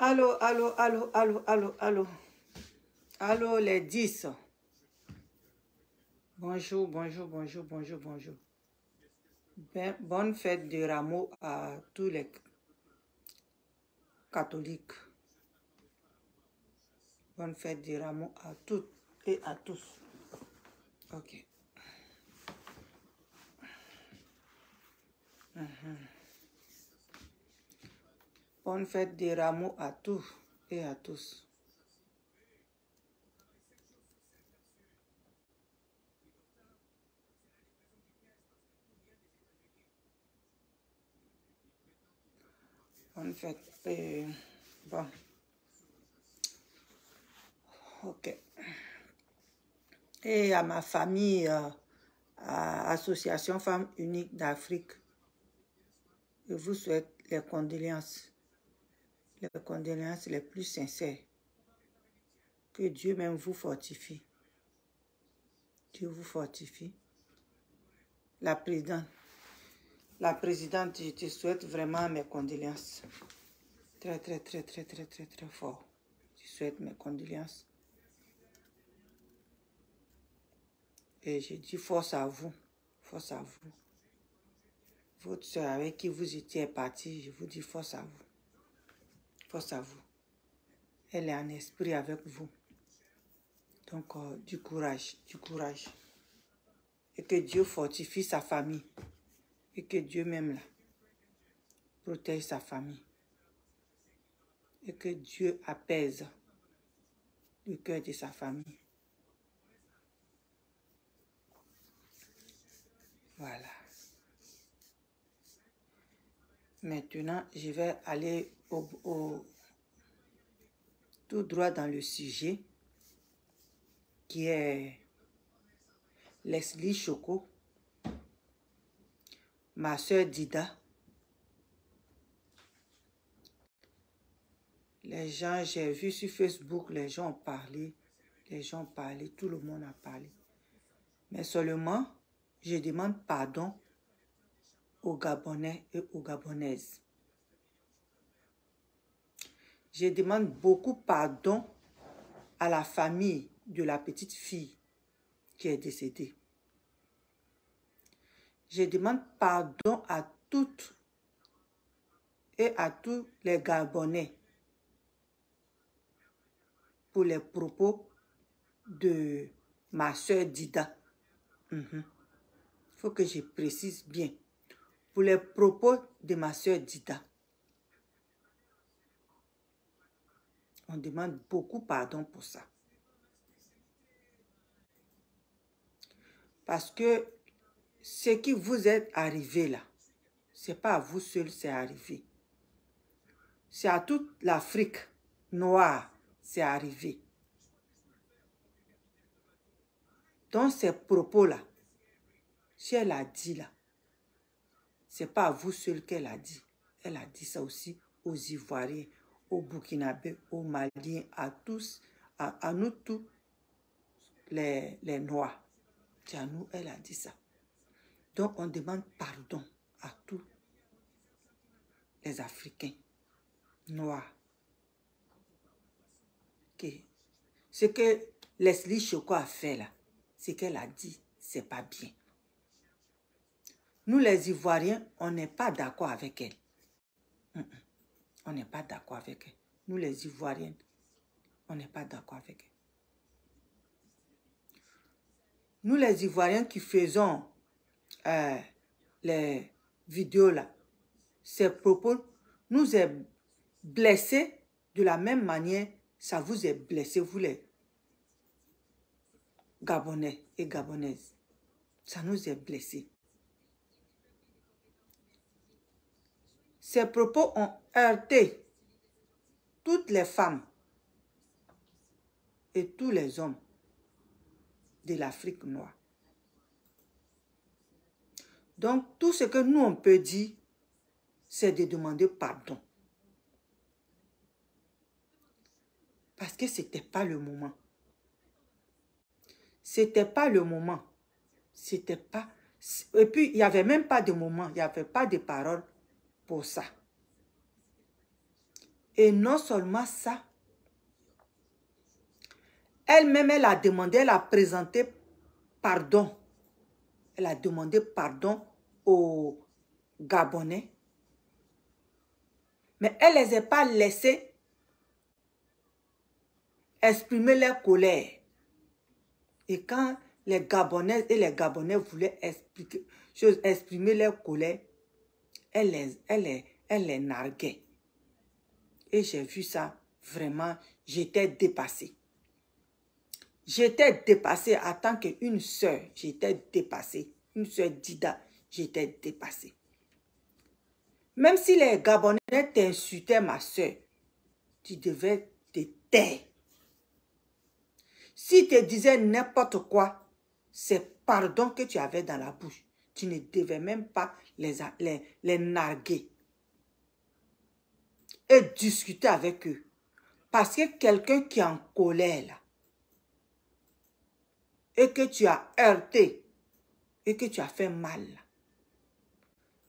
Allô, allô, allô, allô, allô, allô. Allô, les 10. Bonjour, bonjour, bonjour, bonjour, bonjour. Bonne fête de Rameau à tous les catholiques. Bonne fête de Rameau à toutes et à tous. Ok. Bonne fête de Rameau à tous et à tous. Bonne fête. Bon. Ok. Et à ma famille, à Association Femmes Uniques d'Afrique, je vous souhaite les condoléances les plus sincères. Que Dieu même vous fortifie. Dieu vous fortifie. La présidente, je te souhaite vraiment mes condoléances. Très, très, très, très, très, très, très fort. Je souhaite mes condoléances. Et je dis force à vous. Force à vous. Votre soeur avec qui vous étiez partie, je vous dis force à vous. Force à vous. Elle est en esprit avec vous. Donc, du courage, du courage. Et que Dieu fortifie sa famille. Et que Dieu même là, protège sa famille. Et que Dieu apaise le cœur de sa famille. Voilà. Maintenant, je vais aller tout droit dans le sujet qui est Leslie Choco, ma soeur Dida. Les gens, j'ai vu sur Facebook, les gens ont parlé, tout le monde a parlé. Mais seulement, je demande pardon aux Gabonais et aux Gabonaises. Je demande beaucoup pardon à la famille de la petite fille qui est décédée. Je demande pardon à toutes et à tous les Gabonais pour les propos de ma soeur Dida. Il faut que je précise bien. Pour les propos de ma soeur Dida. On demande beaucoup pardon pour ça. Parce que ce qui vous est arrivé là, ce n'est pas à vous seul, c'est arrivé. C'est à toute l'Afrique noire, c'est arrivé. Donc ces propos-là, si elle a dit là, ce n'est pas à vous seul qu'elle a dit. Elle a dit ça aussi aux Ivoiriens, aux Burkinabés, aux Maliens, à tous, à nous tous, les Noirs. C'est à nous, elle a dit ça. Donc on demande pardon à tous les Africains noirs. Okay. Ce que Leslie Choco a fait là, ce qu'elle a dit, c'est pas bien. Nous les Ivoiriens, on n'est pas d'accord avec elle. On n'est pas d'accord avec elle. Nous les Ivoiriens, on n'est pas d'accord avec elle. Nous les Ivoiriens qui faisons les vidéos là, ces propos nous est blessés de la même manière, ça vous est blessé, vous les Gabonais et Gabonaises. Ça nous est blessés. Ces propos ont heurté toutes les femmes et tous les hommes de l'Afrique noire. Donc, tout ce que nous, on peut dire, c'est de demander pardon. Parce que ce n'était pas le moment. C'était pas le moment. C'était pas... Et puis, il n'y avait même pas de moment. Il n'y avait pas de parole pour ça. Et non seulement ça, elle-même, elle a demandé, elle a présenté pardon. Elle a demandé pardon aux Gabonais. Mais elle ne les a pas laissés exprimer leur colère. Et quand les Gabonais et les Gabonais voulaient exprimer leur colère, elle les narguait. Et j'ai vu ça, vraiment, j'étais dépassée. J'étais dépassée en tant qu'une sœur. J'étais dépassée. Une sœur Dida, j'étais dépassée. Même si les Gabonais t'insultaient, ma sœur, tu devais te taire. Si tu disais n'importe quoi, c'est pardon que tu avais dans la bouche. Tu ne devais même pas les narguer et discuter avec eux. Parce que quelqu'un qui est en colère là, et que tu as heurté, et que tu as fait mal là,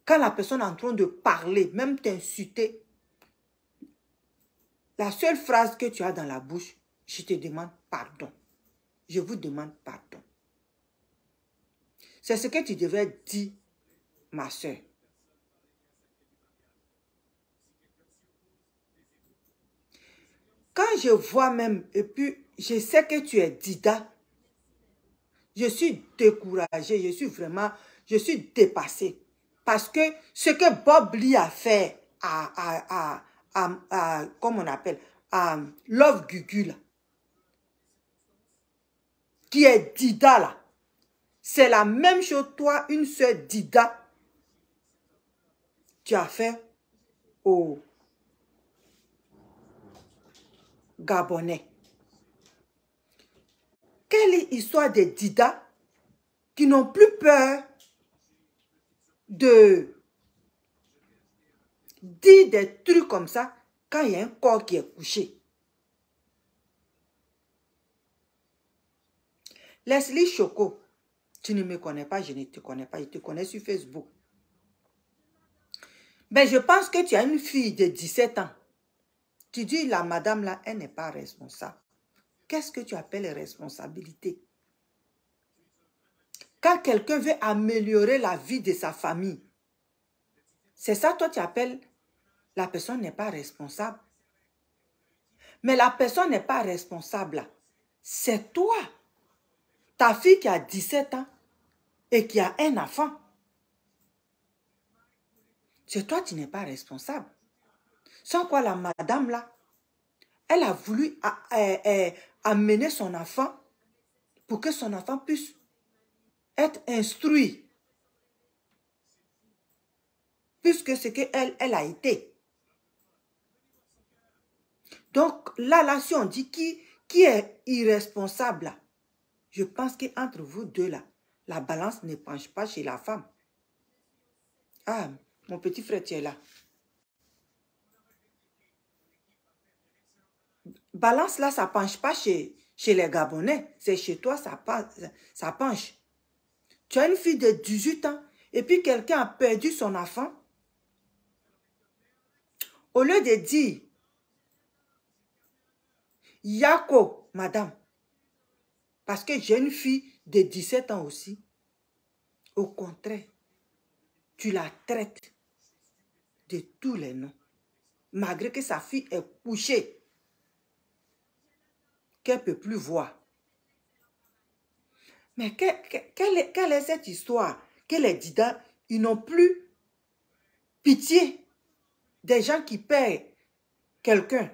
quand la personne est en train de parler, même t'insulter, la seule phrase que tu as dans la bouche, je te demande pardon. Je vous demande pardon. C'est ce que tu devais dire, ma soeur. Quand je vois même, et puis je sais que tu es Dida, je suis découragée, je suis dépassée. Parce que ce que Bob Lee a fait comment on appelle, à Love Gugu, là, qui est Dida là, c'est la même chose, toi, une soeur Dida, tu as fait aux Gabonais. Quelle histoire de Dida qui n'ont plus peur de dire des trucs comme ça quand il y a un corps qui est couché. Leslie Choco, tu ne me connais pas, je ne te connais pas, je te connais sur Facebook. Mais je pense que tu as une fille de 17 ans. Tu dis, la madame là, elle n'est pas responsable. Qu'est-ce que tu appelles responsabilité? Quand quelqu'un veut améliorer la vie de sa famille, c'est ça, toi, tu appelles la personne n'est pas responsable. Mais la personne n'est pas responsable. C'est toi. Ta fille qui a 17 ans et qui a un enfant. C'est toi qui n'es pas responsable. Sans quoi la madame là, elle a voulu amener son enfant pour que son enfant puisse être instruit. Puisque c'est qu'elle elle a été. Donc là, si on dit qui est irresponsable là, je pense qu'entre vous deux là, la balance ne penche pas chez la femme. Ah, mon petit frère, tu es là. Balance là, ça ne penche pas chez les Gabonais. C'est chez toi, ça penche. Tu as une fille de 18 ans et puis quelqu'un a perdu son enfant. Au lieu de dire, Yako, madame, parce que j'ai une fille de 17 ans aussi. Au contraire, tu la traites de tous les noms. Malgré que sa fille est couchée, qu'elle ne peut plus voir. Mais quelle est cette histoire? Que les Dida, ils n'ont plus pitié des gens qui perdent quelqu'un.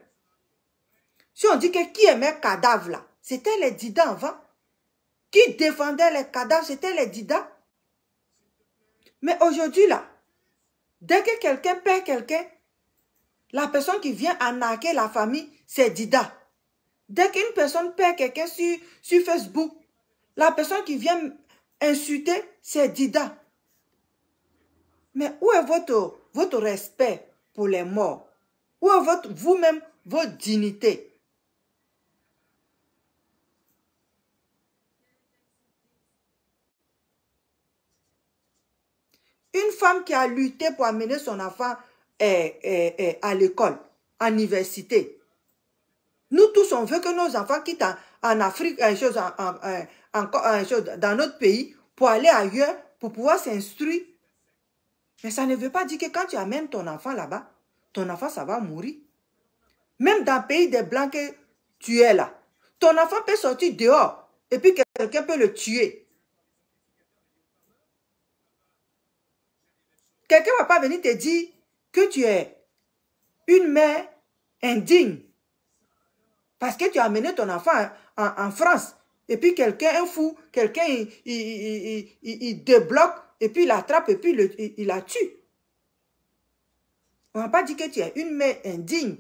Si on dit que qui aimait cadavre là, c'était les Dida avant. Qui défendait les cadavres, c'était les Dida. Mais aujourd'hui là, dès que quelqu'un perd quelqu'un, la personne qui vient arnaquer la famille, c'est Dida. Dès qu'une personne perd quelqu'un sur Facebook, la personne qui vient insulter, c'est Dida. Mais où est votre respect pour les morts? Où est vous-même, votre dignité? Une femme qui a lutté pour amener son enfant à l'école, en université. Nous tous, on veut que nos enfants quittent en Afrique, dans notre pays, pour aller ailleurs, pour pouvoir s'instruire. Mais ça ne veut pas dire que quand tu amènes ton enfant là-bas, ton enfant, ça va mourir. Même dans le pays des Blancs que tu es là, ton enfant peut sortir dehors et puis quelqu'un peut le tuer. Quelqu'un ne va pas venir te dire que tu es une mère indigne parce que tu as amené ton enfant en France et puis quelqu'un, un fou, quelqu'un, il débloque et puis il l'attrape et puis il la tue. On ne va pas dire que tu es une mère indigne.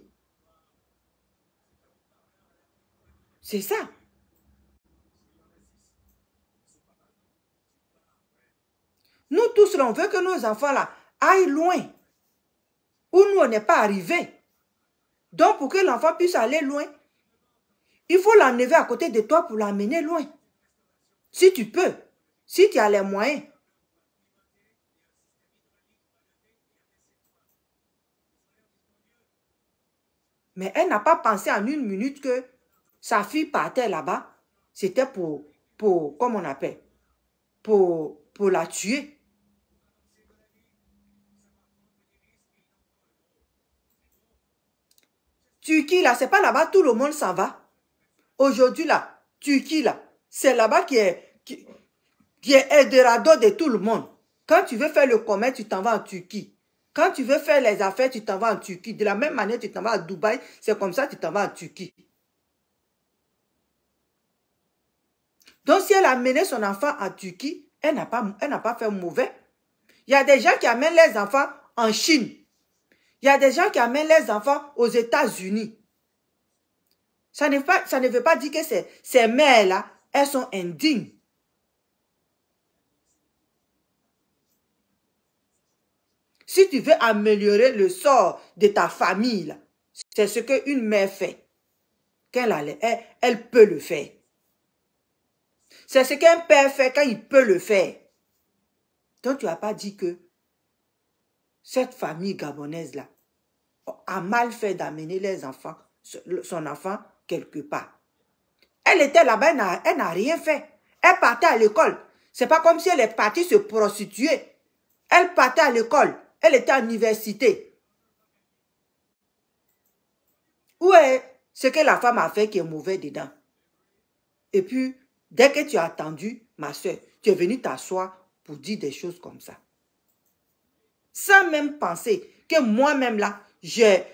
C'est ça. Nous tous, là, on veut que nos enfants là aillent loin, où nous, on n'est pas arrivés. Donc, pour que l'enfant puisse aller loin, il faut l'enlever à côté de toi pour l'amener loin. Si tu peux, si tu as les moyens. Mais elle n'a pas pensé en une minute que sa fille partait là-bas. C'était pour, comme on appelle, pour la tuer. Turquie, là, c'est pas là-bas, tout le monde s'en va. Aujourd'hui, là, Turquie, là, c'est là-bas qui est Eldorado de tout le monde. Quand tu veux faire le commerce, tu t'en vas en Turquie. Quand tu veux faire les affaires, tu t'en vas en Turquie. De la même manière, tu t'en vas à Dubaï, c'est comme ça que tu t'en vas en Turquie. Donc, si elle a amené son enfant en Turquie, elle n'a pas fait mauvais. Il y a des gens qui amènent les enfants en Chine. Il y a des gens qui amènent les enfants aux États-Unis. Ça ne veut pas dire que ces mères-là, elles sont indignes. Si tu veux améliorer le sort de ta famille, c'est ce qu'une mère fait. Elle peut le faire. C'est ce qu'un père fait quand il peut le faire. Donc tu n'as pas dit que cette famille gabonaise-là a mal fait d'amener les enfants, son enfant quelque part. Elle était là-bas, elle n'a rien fait. Elle partait à l'école. C'est pas comme si elle est partie se prostituer. Elle partait à l'école. Elle était à l'université. Où est ce que la femme a fait qui est mauvais dedans? Et puis, dès que tu as attendu, ma soeur, tu es venue t'asseoir pour dire des choses comme ça. Sans même penser que moi-même là, j'ai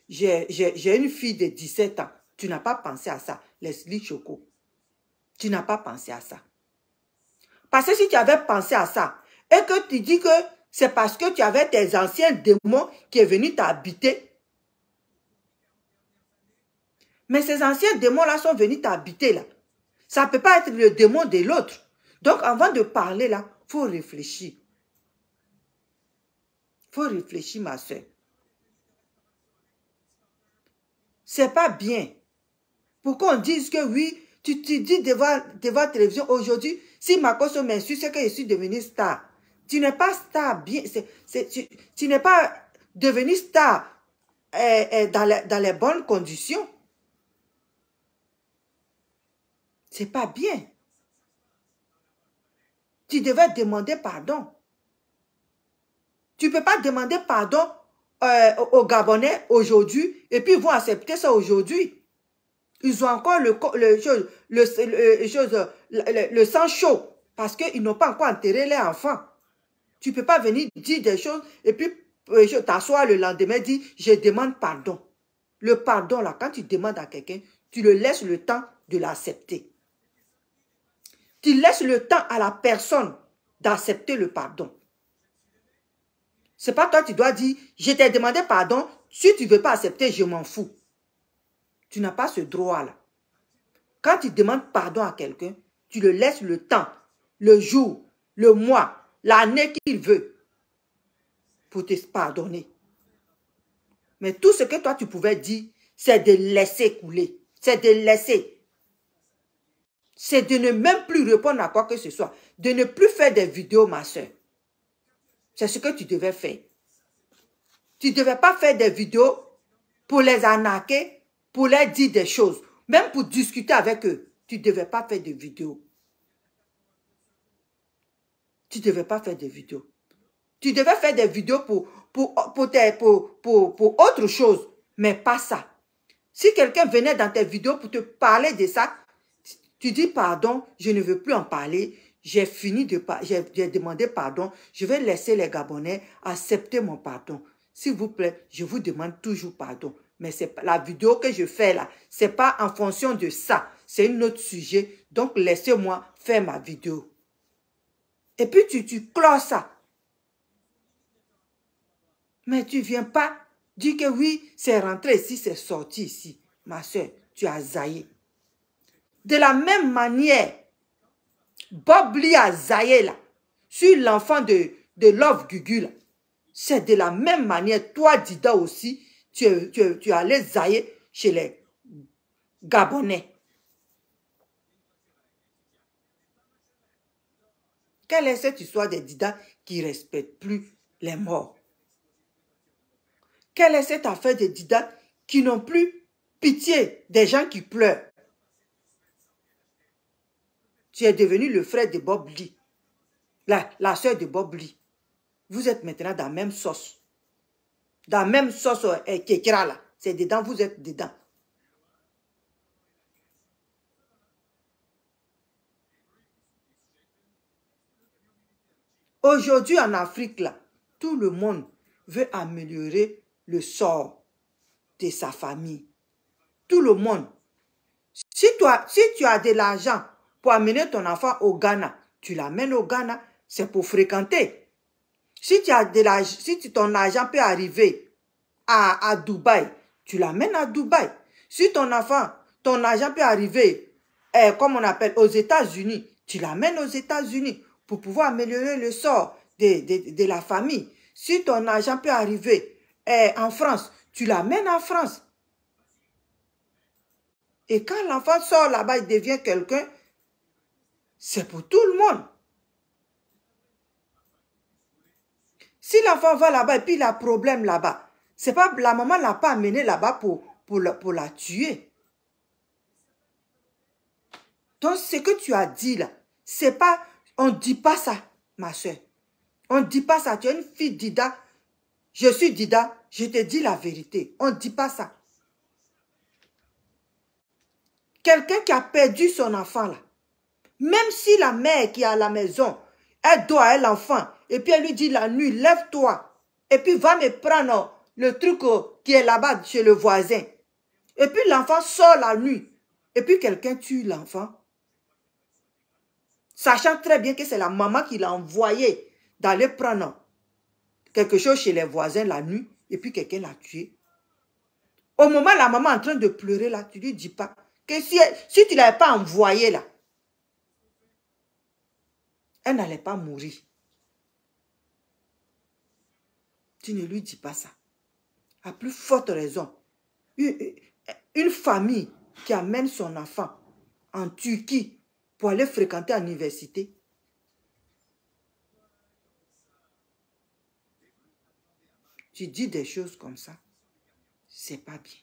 une fille de 17 ans. Tu n'as pas pensé à ça, Leslie Choco. Tu n'as pas pensé à ça. Parce que si tu avais pensé à ça, et que tu dis que c'est parce que tu avais tes anciens démons qui est venu t'habiter. Mais ces anciens démons-là sont venus t'habiter là. Ça ne peut pas être le démon de l'autre. Donc avant de parler là, il faut réfléchir. Il faut réfléchir, ma soeur. C'est pas bien. Pourquoi on dise que oui, tu dis devant la télévision aujourd'hui, si Makosso m'insulte, c'est que je suis devenue star. Tu n'es pas star bien. Tu n'es pas devenu star dans les bonnes conditions. C'est pas bien. Tu devais demander pardon. Tu ne peux pas demander pardon aux Gabonais aujourd'hui et puis ils vont accepter ça aujourd'hui. Ils ont encore le sang chaud parce qu'ils n'ont pas encore enterré les enfants. Tu ne peux pas venir dire des choses et puis t'asseoir le lendemain et dire « je demande pardon ». Le pardon, là, quand tu demandes à quelqu'un, tu le laisses le temps de l'accepter. Tu laisses le temps à la personne d'accepter le pardon. Ce n'est pas toi qui dois dire « je t'ai demandé pardon, si tu ne veux pas accepter, je m'en fous ». Tu n'as pas ce droit-là. Quand tu demandes pardon à quelqu'un, tu le laisses le temps, le jour, le mois, l'année qu'il veut pour te pardonner. Mais tout ce que toi tu pouvais dire, c'est de laisser couler. C'est de laisser. C'est de ne même plus répondre à quoi que ce soit. De ne plus faire des vidéos, ma soeur. C'est ce que tu devais faire. Tu ne devais pas faire des vidéos pour les arnaquer, pour leur dire des choses. Même pour discuter avec eux. Tu ne devais pas faire de vidéos. Tu ne devais pas faire de vidéos. Tu devais faire des vidéos pour autre chose, mais pas ça. Si quelqu'un venait dans tes vidéos pour te parler de ça, tu dis pardon, je ne veux plus en parler, j'ai fini de parler, j'ai demandé pardon, je vais laisser les Gabonais accepter mon pardon. S'il vous plaît, je vous demande toujours pardon. Mais c'est la vidéo que je fais là, c'est pas en fonction de ça, c'est un autre sujet. Donc laissez-moi faire ma vidéo. Et puis tu closes ça. Mais tu ne viens pas dire que oui, c'est rentré ici, c'est sorti ici. Ma soeur, tu as zaillé. De la même manière, Bob Lee a zaillé là, sur l'enfant de Love Gugu là. C'est de la même manière, toi Dida aussi, tu allais zailler chez les Gabonais. Quelle est cette histoire des Dida qui ne respectent plus les morts? Quelle est cette affaire des Dida qui n'ont plus pitié des gens qui pleurent? Tu es devenu le frère de Bob Lee, la soeur de Bob Lee. Vous êtes maintenant dans la même sauce. Dans la même sauce Kekra là. C'est dedans, vous êtes dedans. Aujourd'hui en Afrique là, tout le monde veut améliorer le sort de sa famille. Tout le monde. Si tu as de l'argent pour amener ton enfant au Ghana, tu l'amènes au Ghana, c'est pour fréquenter. Si ton argent peut arriver à Dubaï, tu l'amènes à Dubaï. Si ton argent peut arriver, comme on appelle, aux États-Unis, tu l'amènes aux États-Unis pour pouvoir améliorer le sort de la famille. Si ton argent peut arriver en France, tu l'amènes en France. Et quand l'enfant sort là-bas, il devient quelqu'un, c'est pour tout le monde. Si l'enfant va là-bas et puis il a problème là-bas, c'est pas la maman ne l'a pas amené là-bas pour la tuer. Donc ce que tu as dit là, c'est pas, on ne dit pas ça, ma soeur. On ne dit pas ça. Tu es une fille Dida. Je suis Dida. Je te dis la vérité. On ne dit pas ça. Quelqu'un qui a perdu son enfant là, même si la mère qui est à la maison, elle doit à l'enfant, et puis elle lui dit la nuit, lève-toi, et puis va me prendre le truc qui est là-bas chez le voisin. Et puis l'enfant sort la nuit, et puis quelqu'un tue l'enfant, sachant très bien que c'est la maman qui l'a envoyé d'aller prendre quelque chose chez les voisins la nuit, et puis quelqu'un l'a tué. Au moment où la maman est en train de pleurer là, tu lui dis pas que si tu ne l'avais pas envoyé là, elle n'allait pas mourir. Tu ne lui dis pas ça. À plus forte raison, une famille qui amène son enfant en Turquie pour aller fréquenter l'université, tu dis des choses comme ça, c'est pas bien.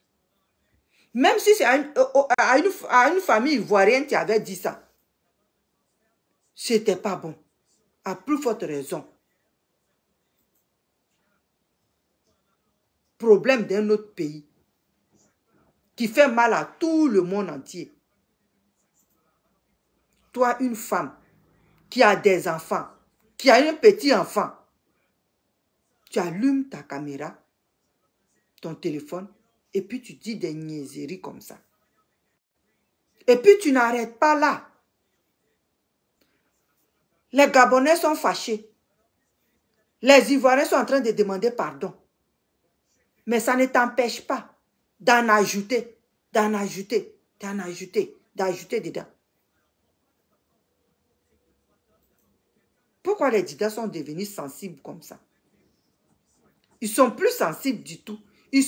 Même si c'est à une famille ivoirienne qui avait dit ça, c'était pas bon. À plus forte raison. Problème d'un autre pays qui fait mal à tout le monde entier. Toi, une femme qui a des enfants, qui a un petit enfant, tu allumes ta caméra, ton téléphone, et puis tu dis des niaiseries comme ça. Et puis tu n'arrêtes pas là. Les Gabonais sont fâchés. Les Ivoiriens sont en train de demander pardon. Mais ça ne t'empêche pas d'en ajouter, d'ajouter dedans. Pourquoi les Didas sont devenus sensibles comme ça? Ils sont plus sensibles du tout. Les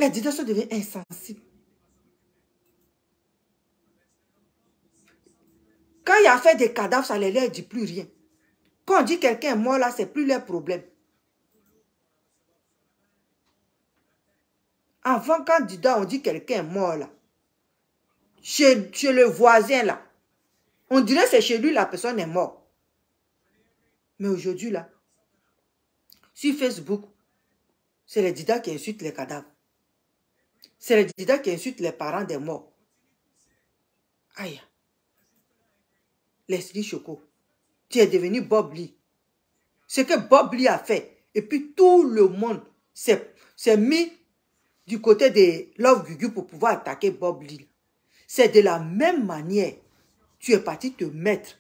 Didas sont devenus insensibles. Quand il y a fait des cadavres, ça ne leur dit plus rien. Quand on dit quelqu'un est mort là, c'est plus leur problème. Avant, quand Dida, on dit quelqu'un est mort là. Chez le voisin là. On dirait que c'est chez lui la personne est morte. Mais aujourd'hui là, sur Facebook, c'est les Dida qui insultent les cadavres. C'est les Dida qui insultent les parents des morts. Aïe. Leslie Choco, tu es devenu Bob Lee. Ce que Bob Lee a fait, et puis tout le monde s'est mis du côté de Love Gugu pour pouvoir attaquer Bob Lee. C'est de la même manière, tu es parti te mettre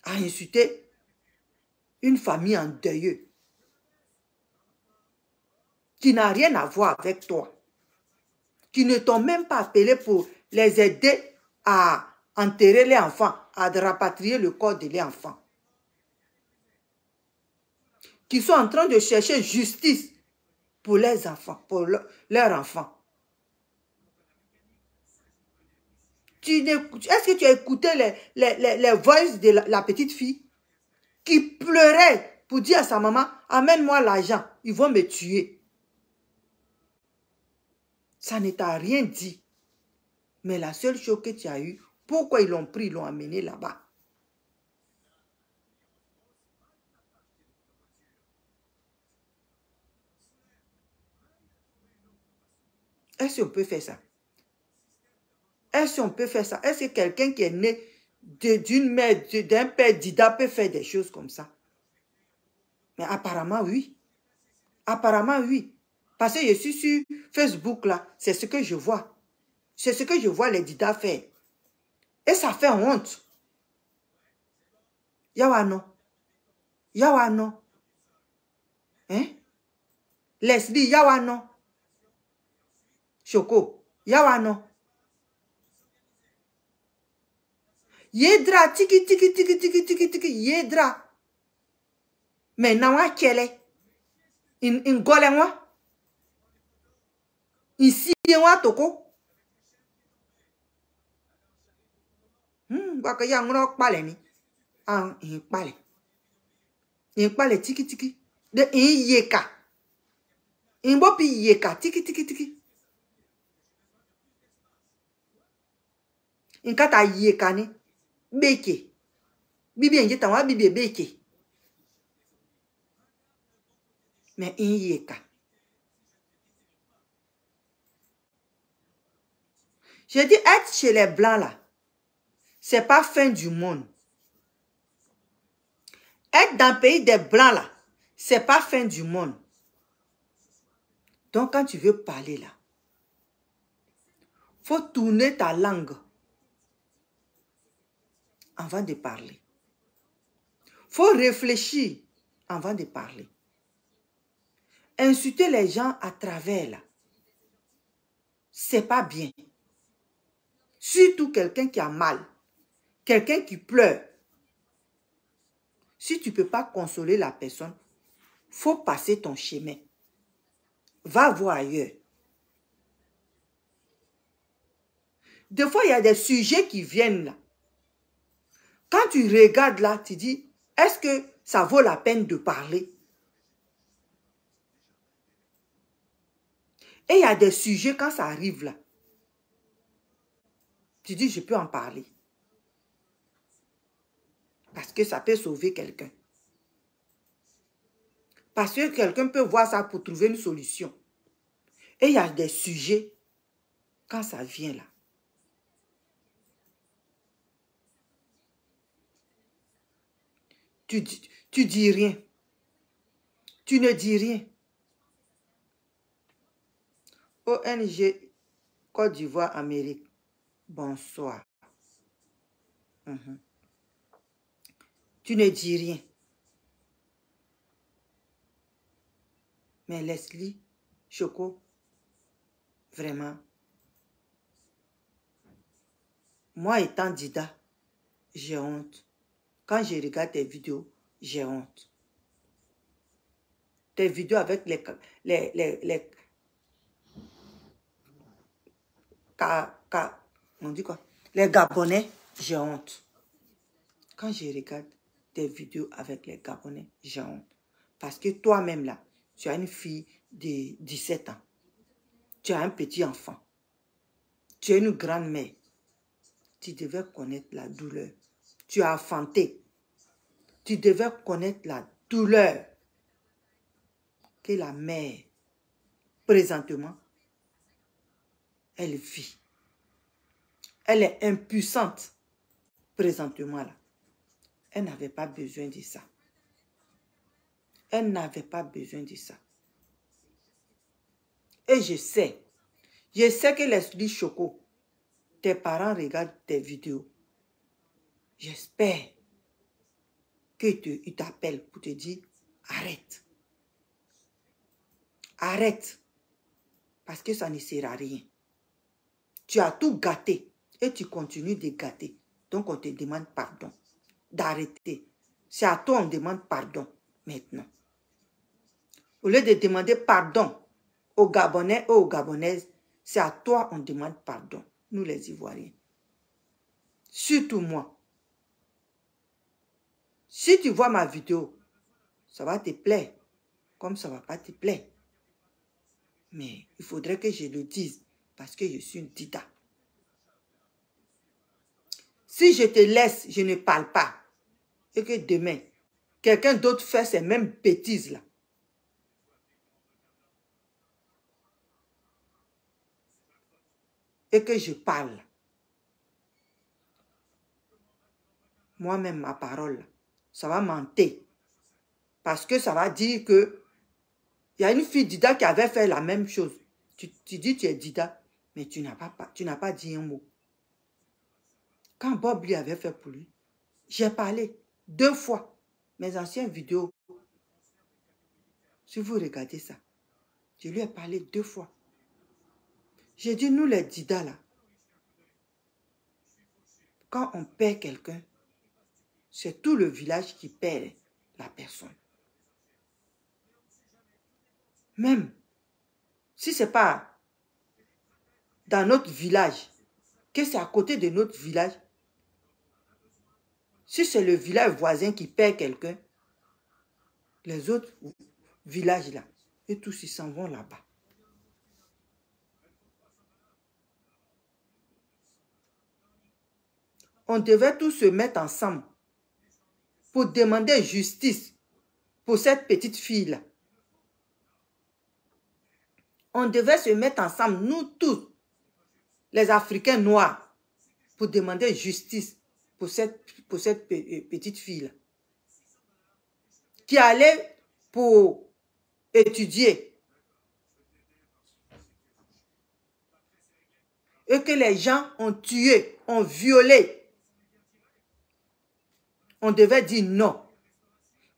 à insulter une famille endeuillée qui n'a rien à voir avec toi, qui ne t'ont même pas appelé pour les aider à enterrer les enfants, à rapatrier le corps de les enfants, qui sont en train de chercher justice pour les enfants, pour leurs enfants. Est-ce que tu as écouté les voices de la petite fille qui pleurait pour dire à sa maman, amène-moi l'argent, ils vont me tuer. Ça ne t'a rien dit. Mais la seule chose que tu as eue, pourquoi ils l'ont pris, ils l'ont amené là-bas? Est-ce qu'on peut faire ça? Est-ce qu'on peut faire ça? Est-ce que quelqu'un qui est né d'une mère, d'un père Dida peut faire des choses comme ça? Mais apparemment, oui. Apparemment, oui. Parce que je suis sur Facebook, là. C'est ce que je vois. C'est ce que je vois les Dida faire. Et ça fait honte. Yawa non. Yawa non. Hein? Leslie, yawa non. Choco, yawa non. Yedra, tiki, tiki, tiki, tiki, tiki, tiki, yedra. Mais nawa kele. In gole moi. Ici, moi toko. Waka ya ngro pale ni. Ah, in pale. In pale tiki, tiki. De in yeka. In bopi yeka, tiki, tiki, tiki. In kata yeka ni. Beke. Bibi enjeta wa bibi beke. Mais in yeka. Je dis être chez les blancs là. C'est pas fin du monde. Être dans le pays des blancs là. C'est pas fin du monde. Donc quand tu veux parler là. Faut tourner ta langue. Avant de parler. Faut réfléchir avant de parler. Insulter les gens à travers là. C'est pas bien. Surtout quelqu'un qui a mal. Quelqu'un qui pleure. Si tu ne peux pas consoler la personne, faut passer ton chemin. Va voir ailleurs. Des fois, il y a des sujets qui viennent là. Quand tu regardes là, tu dis, est-ce que ça vaut la peine de parler? Et il y a des sujets, quand ça arrive là, tu dis, je peux en parler. Parce que ça peut sauver quelqu'un. Parce que quelqu'un peut voir ça pour trouver une solution. Et il y a des sujets, quand ça vient là, tu dis rien. Tu ne dis rien. ONG Côte d'Ivoire, Amérique. Bonsoir. Tu ne dis rien. Mais Leslie Choco, vraiment, moi étant Dida, j'ai honte. Quand je regarde tes vidéos, j'ai honte. Tes vidéos avec on dit quoi? Les Gabonais, j'ai honte. Quand je regarde tes vidéos avec les Gabonais, j'ai honte. Parce que toi-même là, Tu as une fille de 17 ans. Tu as un petit enfant. Tu es une grande-mère. Tu devais connaître la douleur. Tu as enfanté. Tu devais connaître la douleur que la mère, présentement, elle vit. Elle est impuissante, présentement là. Elle n'avait pas besoin de ça. Elle n'avait pas besoin de ça. Et je sais que Leslie Choco, tes parents regardent tes vidéos. J'espère qu'ils t'appellent pour te dire, arrête. Arrête. Parce que ça ne sert à rien. Tu as tout gâté et tu continues de gâter. Donc on te demande pardon. D'arrêter. C'est à toi on demande pardon maintenant. Au lieu de demander pardon aux Gabonais et aux Gabonaises, c'est à toi on demande pardon. Nous les Ivoiriens. Surtout moi. Si tu vois ma vidéo, ça va te plaire. Comme ça ne va pas te plaire. Mais il faudrait que je le dise parce que je suis une dida. Si je te laisse, je ne parle pas. Et que demain, quelqu'un d'autre fait ces mêmes bêtises-là. Et que je parle. Moi-même, ma parole, ça va mentir. Parce que ça va dire que il y a une fille Dida qui avait fait la même chose. Tu dis tu es Dida, mais tu n'as pas dit un mot. Quand Bob lui avait fait pour lui, j'ai parlé 2 fois. Mes anciennes vidéos, si vous regardez ça, je lui ai parlé 2 fois. J'ai dit, nous les Dida là, quand on perd quelqu'un, c'est tout le village qui perd la personne. Même si ce n'est pas dans notre village, que c'est à côté de notre village, si c'est le village voisin qui perd quelqu'un, les autres villages là, et tous ils s'en vont là-bas. On devait tous se mettre ensemble pour demander justice pour cette petite fille-là. On devait se mettre ensemble, nous tous, les Africains noirs, pour demander justice pour cette petite fille-là. Qui allait pour étudier. Et que les gens ont tué, ont violé. On devait dire non.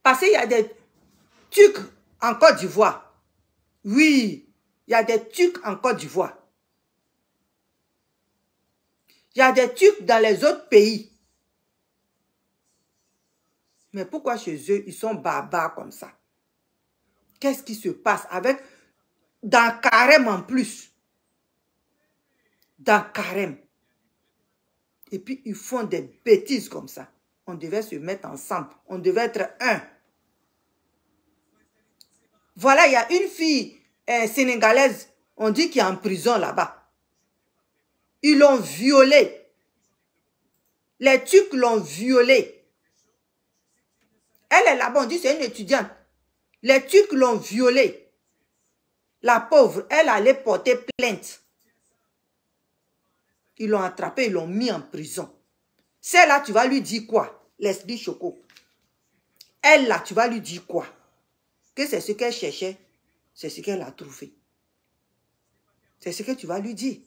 Parce qu'il y a des Turcs en Côte d'Ivoire. Oui, il y a des Turcs en Côte d'Ivoire. Il y a des Turcs dans les autres pays. Mais pourquoi chez eux, ils sont barbares comme ça? Qu'est-ce qui se passe avec... Dans Carême en plus. Dans Carême. Et puis, ils font des bêtises comme ça. On devait se mettre ensemble. On devait être un. Voilà, il y a une fille sénégalaise, on dit qu'elle est en prison là-bas. Ils l'ont violée. Les Turcs l'ont violée. Elle est là-bas, on dit c'est une étudiante. Les Turcs l'ont violée. La pauvre, elle allait porter plainte. Ils l'ont attrapée, ils l'ont mis en prison. Celle-là, tu vas lui dire quoi? Leslie Choco. Elle, là, tu vas lui dire quoi? Que c'est ce qu'elle cherchait, c'est ce qu'elle a trouvé. C'est ce que tu vas lui dire.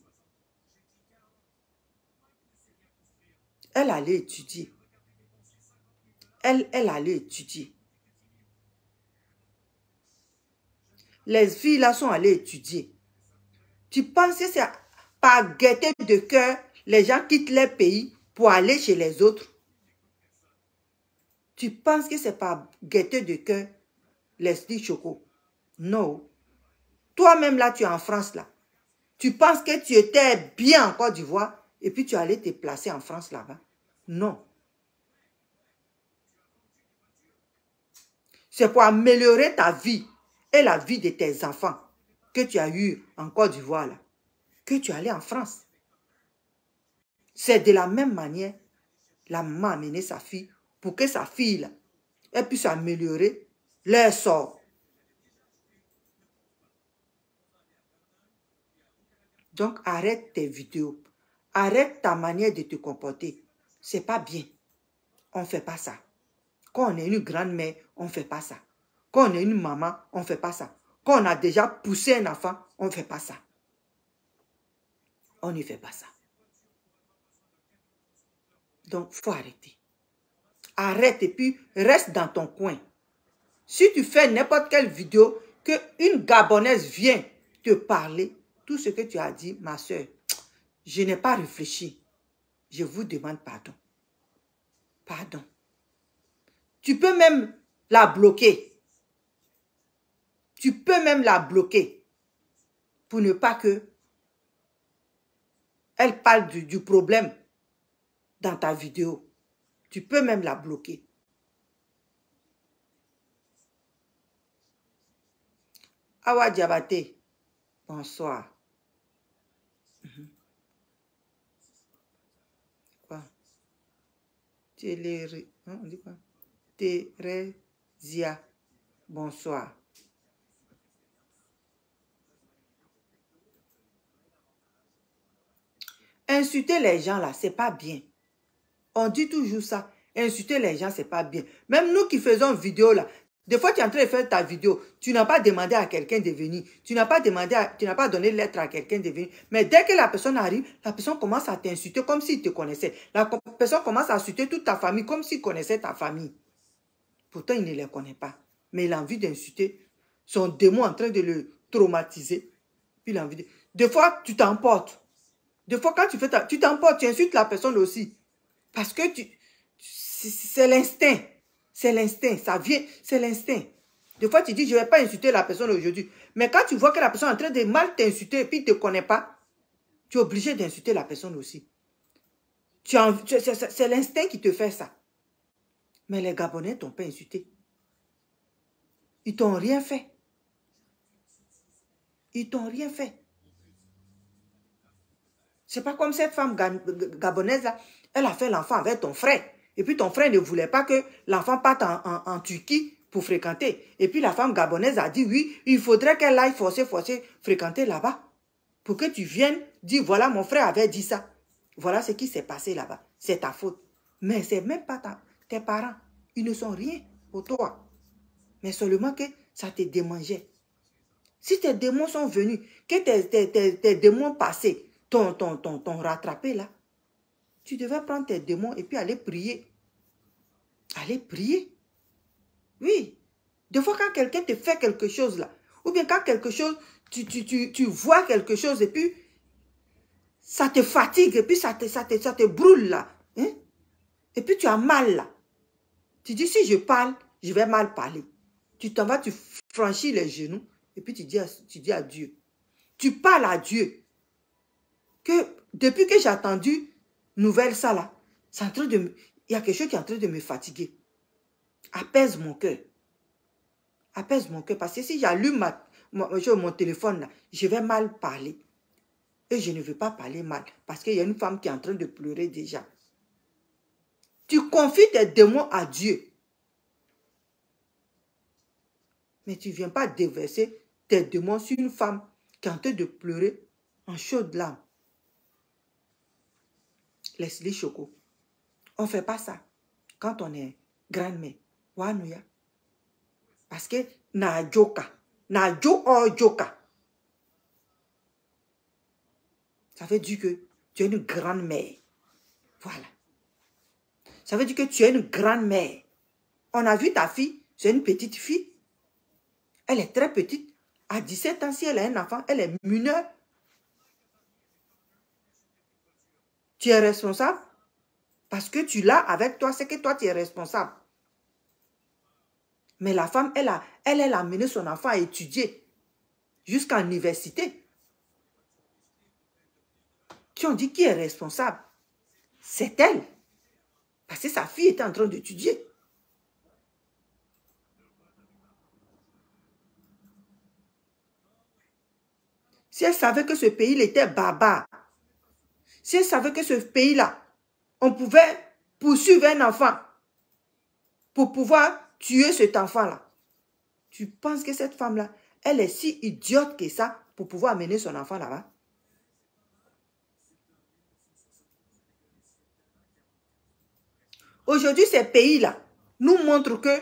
Elle allait étudier. Elle allait étudier. Les filles là sont allées étudier. Tu penses que c'est par gaieté de cœur, les gens quittent leur pays pour aller chez les autres? Tu penses que c'est par gaieté de cœur, Leslie Choco? Non. Toi-même là, tu es en France là. Tu penses que tu étais bien en Côte d'Ivoire et puis tu allais te placer en France là-bas? Non. C'est pour améliorer ta vie et la vie de tes enfants que tu as eu en Côte d'Ivoire, là, que tu es allé en France. C'est de la même manière, la maman a amené sa fille pour que sa fille, là, elle puisse améliorer leur sort. Donc, arrête tes vidéos. Arrête ta manière de te comporter. C'est pas bien. On ne fait pas ça. Quand on est une grand-mère, on ne fait pas ça. Quand on est une maman, on ne fait pas ça. Quand on a déjà poussé un enfant, on ne fait pas ça. On ne fait pas ça. Donc, il faut arrêter. Arrête et puis reste dans ton coin. Si tu fais n'importe quelle vidéo, qu'une Gabonaise vient te parler, tout ce que tu as dit, ma soeur, je n'ai pas réfléchi. Je vous demande pardon. Pardon. Tu peux même la bloquer. Tu peux même la bloquer pour ne pas que elle parle du problème dans ta vidéo. Tu peux même la bloquer. Awa Diabaté, bonsoir. Quoi? On dit quoi? Thérésia, bonsoir. Insulter les gens là, c'est pas bien. On dit toujours ça. Insulter les gens, c'est pas bien. Même nous qui faisons vidéo là, des fois tu es en train de faire ta vidéo, tu n'as pas demandé à quelqu'un de venir, tu n'as pas donné lettre à quelqu'un de venir. Mais dès que la personne arrive, la personne commence à t'insulter comme s'il te connaissait. La personne commence à insulter toute ta famille comme s'il connaissait ta famille. Pourtant, il ne les connaît pas. Mais il a envie d'insulter son démon en train de le traumatiser. Puis il a envie de... Des fois, tu t'emportes. Des fois, quand tu fais tu t'emportes, tu insultes la personne aussi. Parce que c'est l'instinct. C'est l'instinct. Ça vient, c'est l'instinct. Des fois, tu dis, je ne vais pas insulter la personne aujourd'hui. Mais quand tu vois que la personne est en train de mal t'insulter et puis ne te connaît pas, tu es obligé d'insulter la personne aussi. C'est l'instinct qui te fait ça. Mais les Gabonais ne t'ont pas insulté. Ils t'ont rien fait. Ils t'ont rien fait. C'est pas comme cette femme gabonaise là. Elle a fait l'enfant avec ton frère. Et puis ton frère ne voulait pas que l'enfant parte en Turquie pour fréquenter. Et puis la femme gabonaise a dit oui, il faudrait qu'elle aille forcer fréquenter là-bas. Pour que tu viennes dire voilà mon frère avait dit ça. Voilà ce qui s'est passé là-bas. C'est ta faute. Mais c'est même pas tes parents. Ils ne sont rien pour toi. Mais seulement que ça te démangeait. Si tes démons sont venus, que tes démons passés t'ont rattrapé là, tu devais prendre tes démons et puis aller prier. Aller prier. Oui. Des fois, quand quelqu'un te fait quelque chose là, ou bien quand quelque chose, tu vois quelque chose et puis ça te fatigue et puis ça te brûle là. Hein? Et puis tu as mal là. Tu dis, si je parle, je vais mal parler. Tu t'en vas, tu franchis les genoux et puis tu dis à Dieu. Tu parles à Dieu. Que depuis que j'ai entendu nouvelle ça là, il y a quelque chose qui est en train de me fatiguer. Apaise mon cœur. Apaise mon cœur. Parce que si j'allume mon téléphone là, je vais mal parler. Et je ne veux pas parler mal. Parce qu'il y a une femme qui est en train de pleurer déjà. Tu confies tes démons à Dieu. Mais tu ne viens pas déverser tes démons sur une femme qui est en train de pleurer en chaudes larmes. Leslie Choco. On ne fait pas ça quand on est grand-mère. Wanouya. Parce que na joka. Na jo o joka. Ça veut dire que tu es une grande-mère. Voilà. Ça veut dire que tu es une grande-mère. On a vu ta fille, c'est une petite fille. Elle est très petite. À 17 ans, si elle a un enfant, elle est mineure. Tu es responsable. Parce que tu l'as avec toi, c'est que toi, tu es responsable. Mais la femme, elle a amené son enfant à étudier jusqu'à l'université. Qui ont dit qui est responsable? C'est elle. Parce que sa fille était en train d'étudier. Si elle savait que ce pays était barbare, si elle savait que ce pays-là, on pouvait poursuivre un enfant pour pouvoir tuer cet enfant-là, tu penses que cette femme-là, elle est si idiote que ça pour pouvoir amener son enfant là-bas? Aujourd'hui, ces pays-là nous montrent que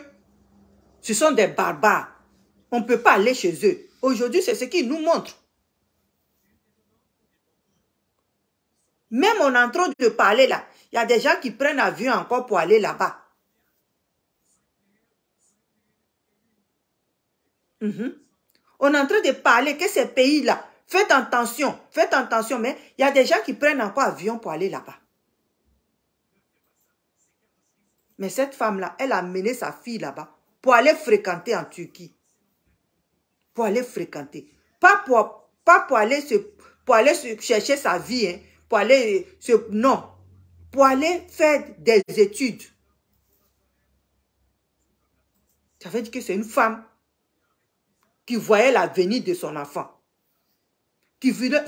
ce sont des barbares. On ne peut pas aller chez eux. Aujourd'hui, c'est ce qu'ils nous montrent. Même on est en train de parler là, il y a des gens qui prennent avion encore pour aller là-bas. On est en train de parler que ces pays-là, faites attention, mais il y a des gens qui prennent encore avion pour aller là-bas. Mais cette femme-là, elle a mené sa fille là-bas pour aller fréquenter en Turquie. Pour aller fréquenter. Pas pour aller chercher sa vie, hein, pour aller non. Pour aller faire des études. Ça veut dire que c'est une femme qui voyait l'avenir de son enfant. Qui voulait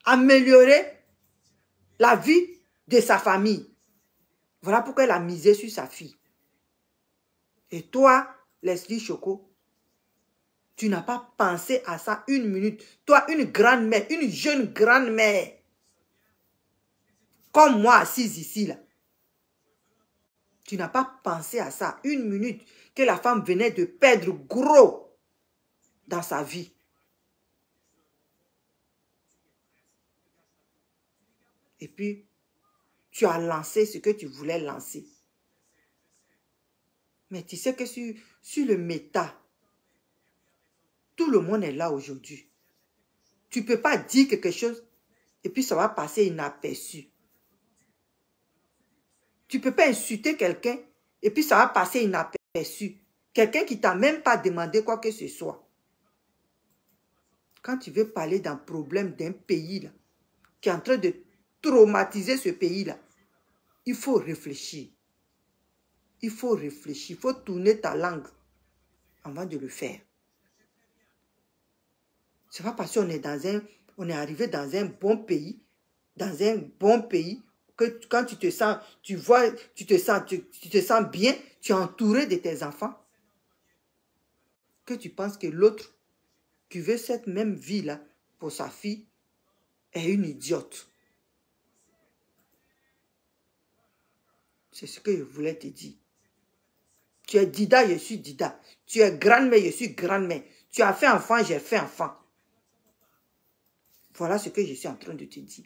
améliorer la vie de sa famille. Voilà pourquoi elle a misé sur sa fille. Et toi, Leslie Choco, tu n'as pas pensé à ça une minute. Toi, une grand-mère, une jeune grand-mère, comme moi assise ici, là. Tu n'as pas pensé à ça une minute que la femme venait de perdre gros dans sa vie. Et puis, tu as lancé ce que tu voulais lancer. Mais tu sais que sur le méta, tout le monde est là aujourd'hui. Tu ne peux pas dire quelque chose et puis ça va passer inaperçu. Tu ne peux pas insulter quelqu'un et puis ça va passer inaperçu. Quelqu'un qui ne t'a même pas demandé quoi que ce soit. Quand tu veux parler d'un problème d'un pays là, qui est en train de traumatiser ce pays-là, il faut réfléchir. Il faut réfléchir. Il faut tourner ta langue avant de le faire. C'est pas parce qu'on est arrivé dans un bon pays, que quand tu te sens, tu te sens bien, tu es entouré de tes enfants, que tu penses que l'autre qui veut cette même vie-là pour sa fille est une idiote. C'est ce que je voulais te dire. Tu es Dida, je suis Dida. Tu es grand-mère, je suis grand-mère. Tu as fait enfant, j'ai fait enfant. Voilà ce que je suis en train de te dire.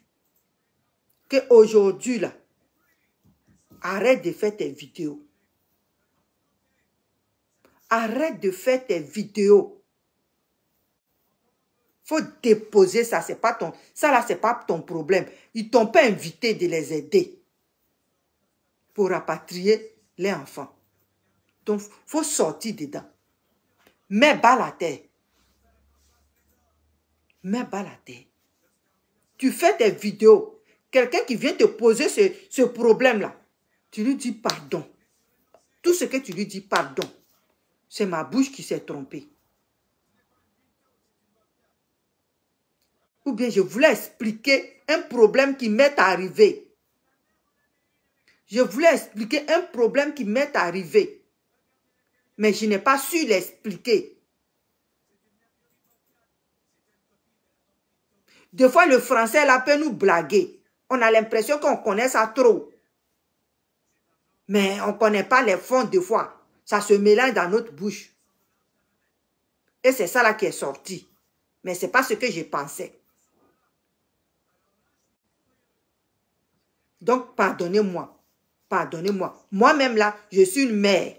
Qu'aujourd'hui, là, arrête de faire tes vidéos. Arrête de faire tes vidéos. Faut déposer ça. Ça là, c'est pas ton problème. Ils t'ont pas invité de les aider pour rapatrier les enfants. Donc, faut sortir dedans. Mets bas la terre. Mets bas la terre. Tu fais tes vidéos. Quelqu'un qui vient te poser ce problème-là, tu lui dis pardon. Tout ce que tu lui dis pardon, c'est ma bouche qui s'est trompée. Ou bien je voulais expliquer un problème qui m'est arrivé. Je voulais expliquer un problème qui m'est arrivé. Mais je n'ai pas su l'expliquer. Des fois, le français là peut nous blaguer. On a l'impression qu'on connaît ça trop. Mais on ne connaît pas les fonds des fois. Ça se mélange dans notre bouche. Et c'est ça là qui est sorti. Mais ce n'est pas ce que je pensais. Donc, pardonnez-moi. Pardonnez-moi. Moi-même là, je suis une mère.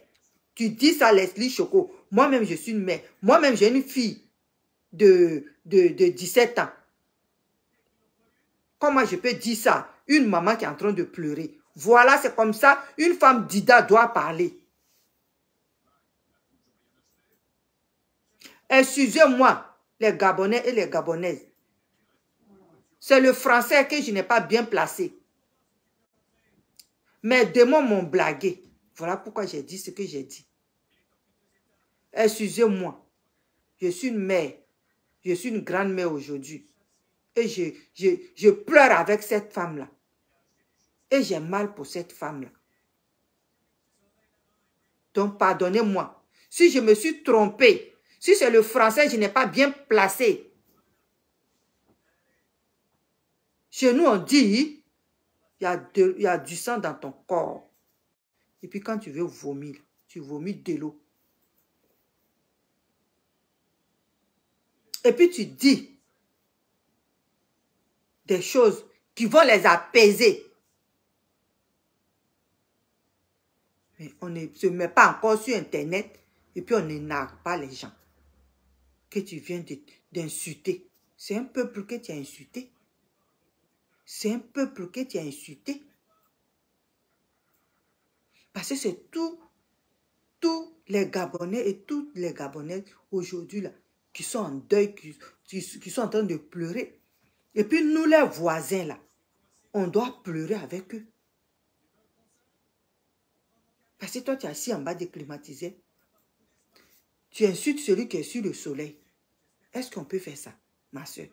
Tu dis ça, Leslie Choco. Moi-même, je suis une mère. Moi-même, j'ai une fille de 17 ans. Comment je peux dire ça? Une maman qui est en train de pleurer. Voilà, c'est comme ça. Une femme Dida doit parler. Excusez-moi, les Gabonais et les Gabonaises. C'est le français que je n'ai pas bien placé. Mais des mots m'ont blagué. Voilà pourquoi j'ai dit ce que j'ai dit. Excusez-moi. Je suis une mère. Je suis une grande mère aujourd'hui. Et je pleure avec cette femme-là. Et j'ai mal pour cette femme-là. Donc, pardonnez-moi. Si je me suis trompée, si c'est le français, je n'ai pas bien placé. Chez nous, on dit, il y a du sang dans ton corps. Et puis quand tu veux vomir, tu vomis de l'eau. Et puis tu dis des choses qui vont les apaiser. Mais on ne se met pas encore sur Internet et puis on n'énarque pas les gens. Que tu viens d'insulter. C'est un peuple que tu as insulté. C'est un peuple que tu as insulté. Parce que c'est tous les Gabonais et toutes les Gabonaises aujourd'hui là qui sont en deuil, qui sont en train de pleurer. Et puis nous les voisins là, on doit pleurer avec eux. Parce que toi tu es assis en bas des climatiseurs. Tu insultes celui qui est sur le soleil. Est-ce qu'on peut faire ça, ma soeur?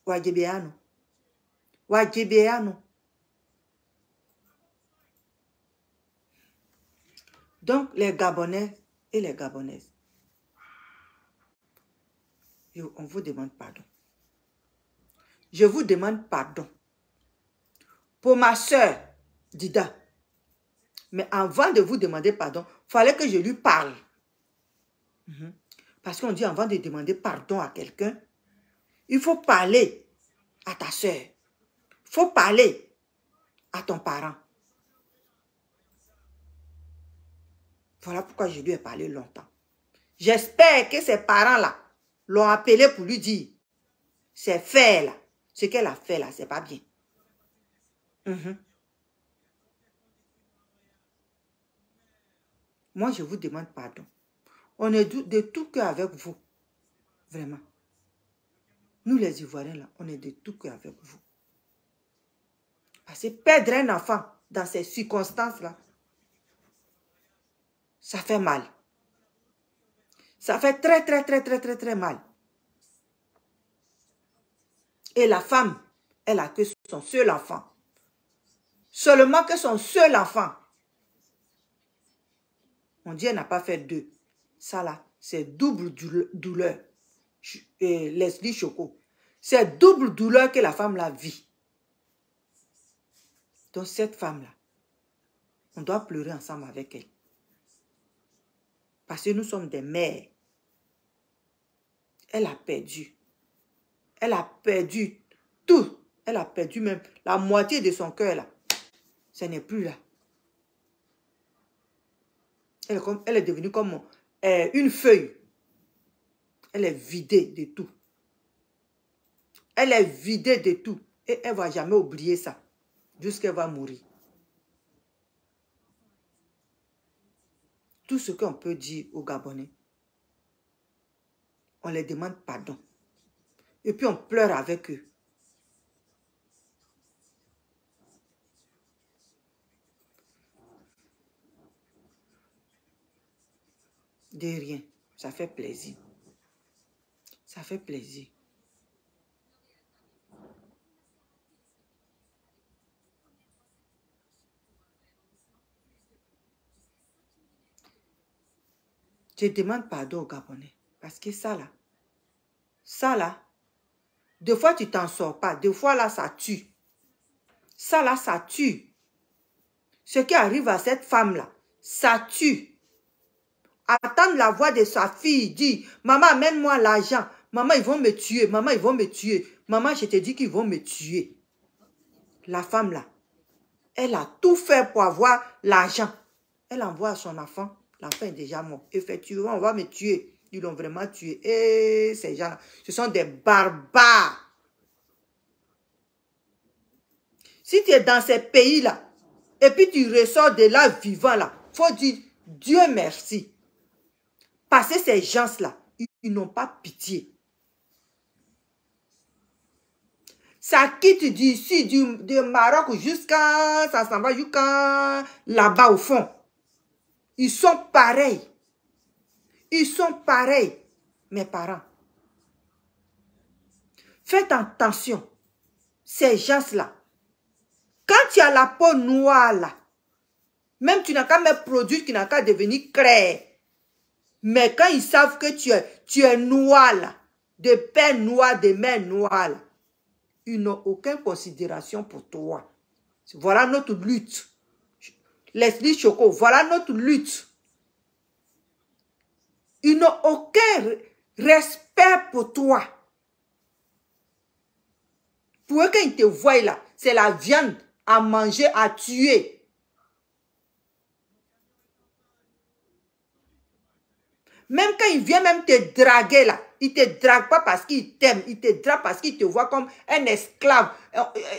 Wadjebéano. Wadjebéano. Donc, les Gabonais et les Gabonaises, on vous demande pardon. Je vous demande pardon pour ma soeur Dida. Mais avant de vous demander pardon, il fallait que je lui parle. Parce qu'on dit avant de demander pardon à quelqu'un, il faut parler à ta soeur. Il faut parler à ton parent. Voilà pourquoi je lui ai parlé longtemps. J'espère que ses parents-là l'ont appelé pour lui dire, c'est fait là. Ce qu'elle a fait là, c'est pas bien. Moi, je vous demande pardon. On est de tout cœur avec vous. Vraiment. Nous, les Ivoiriens, là, on est de tout cœur avec vous. Parce que perdre un enfant dans ces circonstances-là, ça fait mal. Ça fait très mal. Et la femme, elle a que son seul enfant. Seulement que son seul enfant. On dit elle n'a pas fait deux. Ça là, c'est double douleur. Leslie Choco. C'est double douleur que la femme la vit. Donc cette femme-là, on doit pleurer ensemble avec elle. Parce que nous sommes des mères. Elle a perdu. Elle a perdu tout. Elle a perdu même la moitié de son cœur là. Ce n'est plus là. Elle est devenue comme une feuille. Elle est vidée de tout. Elle est vidée de tout. Et elle ne va jamais oublier ça. Jusqu'à qu'elle va mourir. Tout ce qu'on peut dire aux Gabonais, on les demande pardon. Et puis on pleure avec eux. De rien. Ça fait plaisir. Ça fait plaisir. Je demande pardon aux Gabonais. Parce que ça là, des fois tu t'en sors pas. Des fois là, ça tue. Ça là, ça tue. Ce qui arrive à cette femme-là, ça tue. Attendre la voix de sa fille, dit, maman, amène-moi l'argent. Maman, ils vont me tuer. Maman, ils vont me tuer. Maman, je te dis qu'ils vont me tuer. La femme là, elle a tout fait pour avoir l'argent. Elle envoie à son enfant. L'enfant est déjà mort. Effectivement, on va me tuer. Ils l'ont vraiment tué. Et ces gens-là, ce sont des barbares. Si tu es dans ces pays-là, et puis tu ressors de là vivant là, il faut dire Dieu merci. Parce que ces gens-là, ils n'ont pas pitié. Ça quitte d'ici, du Maroc jusqu'à, ça s'en va jusqu'à là-bas au fond. Ils sont pareils. Ils sont pareils, mes parents. Faites attention. Ces gens-là. Quand tu as la peau noire là, même tu n'as qu'à mettre produit qui n'a qu'à devenir clair. Mais quand ils savent que tu es noir là, de père noir, de mère noire là, ils n'ont aucune considération pour toi. Voilà notre lutte. Leslie Choco, voilà notre lutte. Ils n'ont aucun respect pour toi. Pour eux, quand ils te voient là, c'est la viande à manger, à tuer. Même quand il vient même te draguer là, il ne te drague pas parce qu'il t'aime, il te drague parce qu'il te voit comme un esclave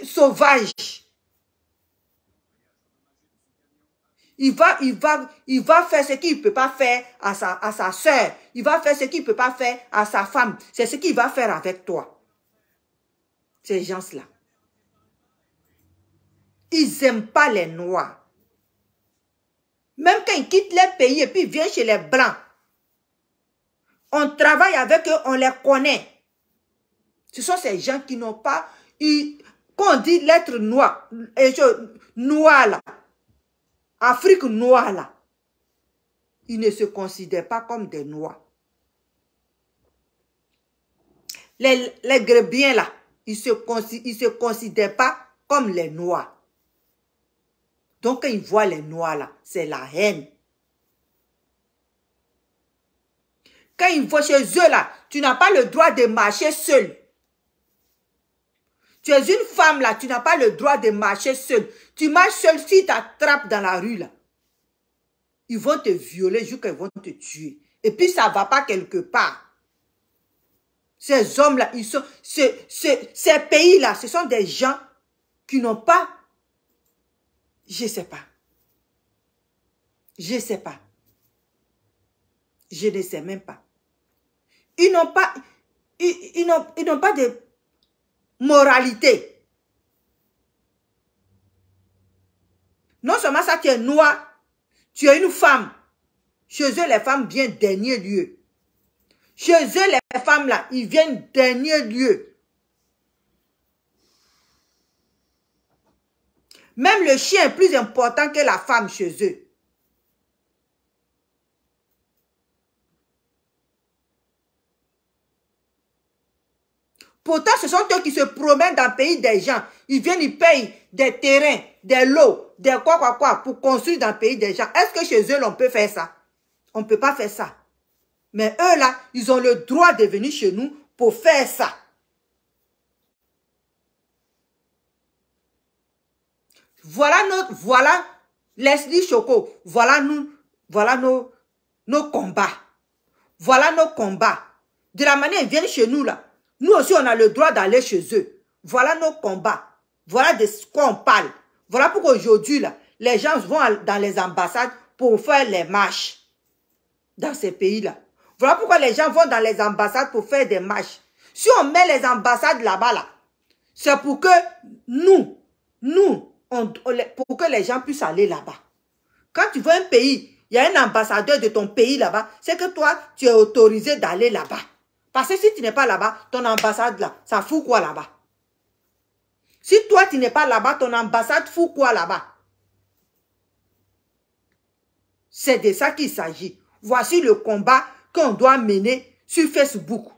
sauvage. Il va faire ce qu'il ne peut pas faire à sa soeur. Il va faire ce qu'il ne peut pas faire à sa femme. C'est ce qu'il va faire avec toi. Ces gens-là. Ils n'aiment pas les Noirs. Même quand ils quittent les pays et puis ils viennent chez les Blancs. On travaille avec eux, on les connaît. Ce sont ces gens qui n'ont pas... Quand on dit l'être noir, noir là, Afrique noire là, ils ne se considèrent pas comme des Noirs. Les Grébiens là, ils se considèrent pas comme les Noirs. Donc quand ils voient les Noirs là, c'est la haine. Quand ils vont chez eux là, tu n'as pas le droit de marcher seul. Tu es une femme là, tu n'as pas le droit de marcher seul. Tu marches seul, si tu t'attrapes dans la rue là, ils vont te violer jusqu'à ils vont te tuer. Et puis ça ne va pas quelque part. Ces hommes là, ils sont, ces pays là, ce sont des gens qui n'ont pas, je ne sais pas. Je ne sais pas. Je ne sais même pas. Ils n'ont pas, ils n'ont pas de moralité. Non seulement ça, tu es noir, tu es une femme. Chez eux, les femmes viennent dernier lieu. Chez eux, les femmes là, ils viennent dernier lieu. Même le chien est plus important que la femme chez eux. Pourtant, ce sont eux qui se promènent dans le pays des gens. Ils viennent, ils payent des terrains, des lots, des quoi, pour construire dans le pays des gens. Est-ce que chez eux, on peut faire ça? On ne peut pas faire ça. Mais eux, là, ils ont le droit de venir chez nous pour faire ça. Voilà Leslie Choco. Voilà nos combats. Voilà nos combats. De la manière ils viennent chez nous, là. Nous aussi, on a le droit d'aller chez eux. Voilà nos combats. Voilà de ce qu'on parle. Voilà pourquoi aujourd'hui, là, les gens vont dans les ambassades pour faire les marches dans ces pays-là. Voilà pourquoi les gens vont dans les ambassades pour faire des marches. Si on met les ambassades là-bas, là, c'est pour que pour que les gens puissent aller là-bas. Quand tu vois un pays, il y a un ambassadeur de ton pays là-bas, c'est que toi, tu es autorisé d'aller là-bas. Parce que si tu n'es pas là-bas, ton ambassade là, ça fout quoi là-bas? Si toi, tu n'es pas là-bas, ton ambassade fout quoi là-bas? C'est de ça qu'il s'agit. Voici le combat qu'on doit mener sur Facebook.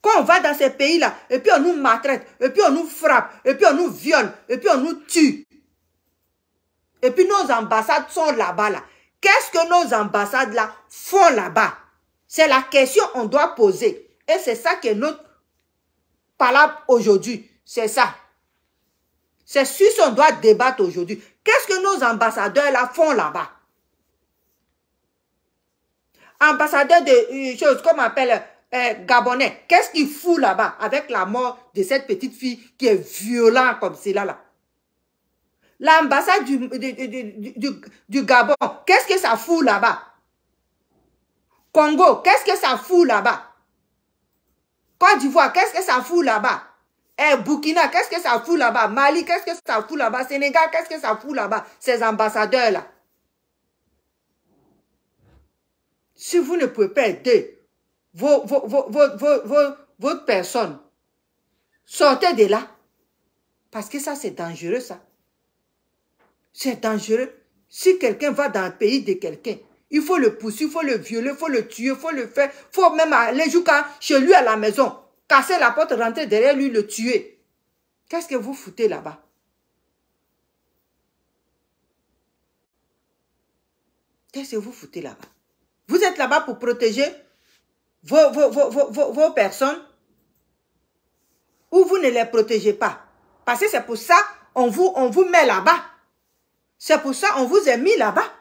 Quand on va dans ces pays-là, et puis on nous maltraite, et puis on nous frappe, et puis on nous viole, et puis on nous tue. Et puis nos ambassades sont là-bas, là. Qu'est-ce que nos ambassades là font là-bas? C'est la question qu'on doit poser. Et c'est ça que notre palabre aujourd'hui. C'est ça. C'est sur ce qu'on doit débattre aujourd'hui. Qu'est-ce que nos ambassadeurs là font là-bas? Ambassadeur de choses, comme on appelle Gabonais. Qu'est-ce qu'il fout là-bas avec la mort de cette petite fille qui est violente comme celle-là là? L'ambassade du Gabon, qu'est-ce que ça fout là-bas? Congo, qu'est-ce que ça fout là-bas? Côte d'Ivoire, qu'est-ce que ça fout là-bas? Burkina, qu'est-ce que ça fout là-bas? Mali, qu'est-ce que ça fout là-bas? Sénégal, qu'est-ce que ça fout là-bas? Ces ambassadeurs-là. Si vous ne pouvez pas aider votre personne. Sortez de là. Parce que ça, c'est dangereux, ça. C'est dangereux. Si quelqu'un va dans le pays de quelqu'un, il faut le pousser, il faut le violer, il faut le tuer, il faut le faire. Il faut même aller jusqu'à chez lui à la maison. Casser la porte, rentrer derrière lui, le tuer. Qu'est-ce que vous foutez là-bas? Qu'est-ce que vous foutez là-bas? Vous êtes là-bas pour protéger vos personnes ou vous ne les protégez pas. Parce que c'est pour ça on vous met là-bas. C'est pour ça on vous a mis là-bas.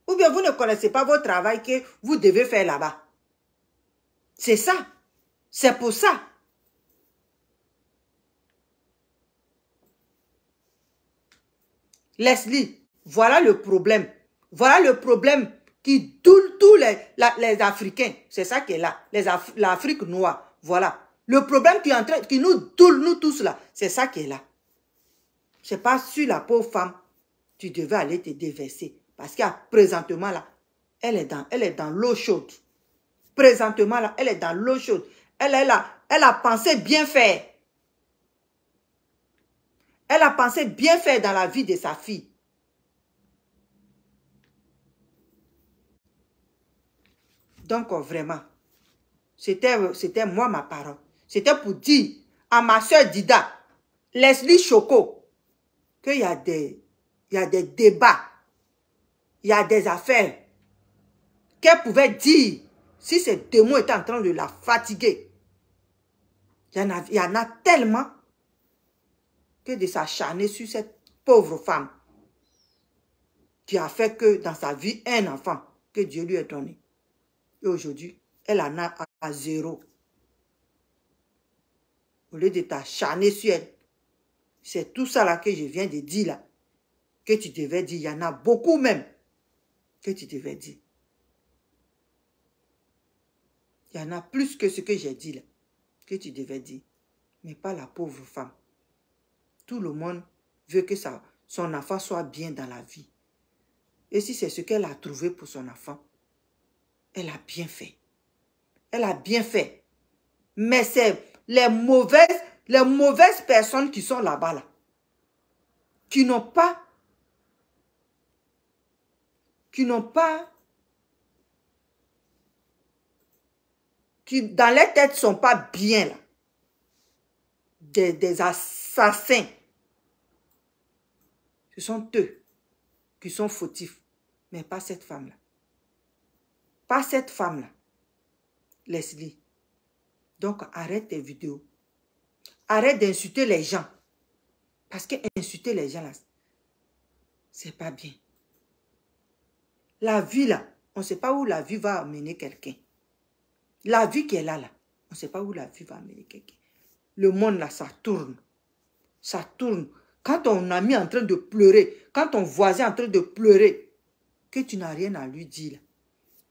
Ou bien vous ne connaissez pas votre travail que vous devez faire là-bas. C'est ça. C'est pour ça. Leslie, voilà le problème. Voilà le problème qui doule tous les Africains. C'est ça qui est là. L'Afrique noire. Voilà. Le problème qui nous doule, nous tous là, c'est ça qui est là. C'est pas sur la pauvre femme, tu devais aller te déverser. Parce que présentement là, elle est dans l'eau chaude. Présentement là, elle est dans l'eau chaude. Elle a pensé bien faire. Elle a pensé bien faire dans la vie de sa fille. Donc vraiment, c'était moi ma parole. C'était pour dire à ma soeur Dida, Leslie Choco, qu'il y a des débats, il y a des affaires qu'elle pouvait dire si ces démons étaient en train de la fatiguer. Il y en a tellement que de s'acharner sur cette pauvre femme qui a fait que dans sa vie, un enfant que Dieu lui a donné. Et aujourd'hui, elle en a à 0. Au lieu de t'acharner sur elle, c'est tout ça là que je viens de dire là, que tu devais dire. Il y en a beaucoup même que tu devais dire. Il y en a plus que ce que j'ai dit là, que tu devais dire. Mais pas la pauvre femme. Tout le monde veut que son enfant soit bien dans la vie. Et si c'est ce qu'elle a trouvé pour son enfant, elle a bien fait. Elle a bien fait. Mais c'est les mauvaises personnes qui sont là-bas, là, qui n'ont pas, qui dans les têtes ne sont pas bien là. Des assassins. Ce sont eux qui sont fautifs. Mais pas cette femme-là. Pas cette femme-là. Leslie. Donc arrête tes vidéos. Arrête d'insulter les gens. Parce que insulter les gens là, c'est pas bien. La vie là, on ne sait pas où la vie va amener quelqu'un. La vie qui est là, on ne sait pas où la vie va amener quelqu'un. Le monde là, ça tourne. Ça tourne. Quand ton ami est en train de pleurer, quand ton voisin est en train de pleurer, que tu n'as rien à lui dire, là,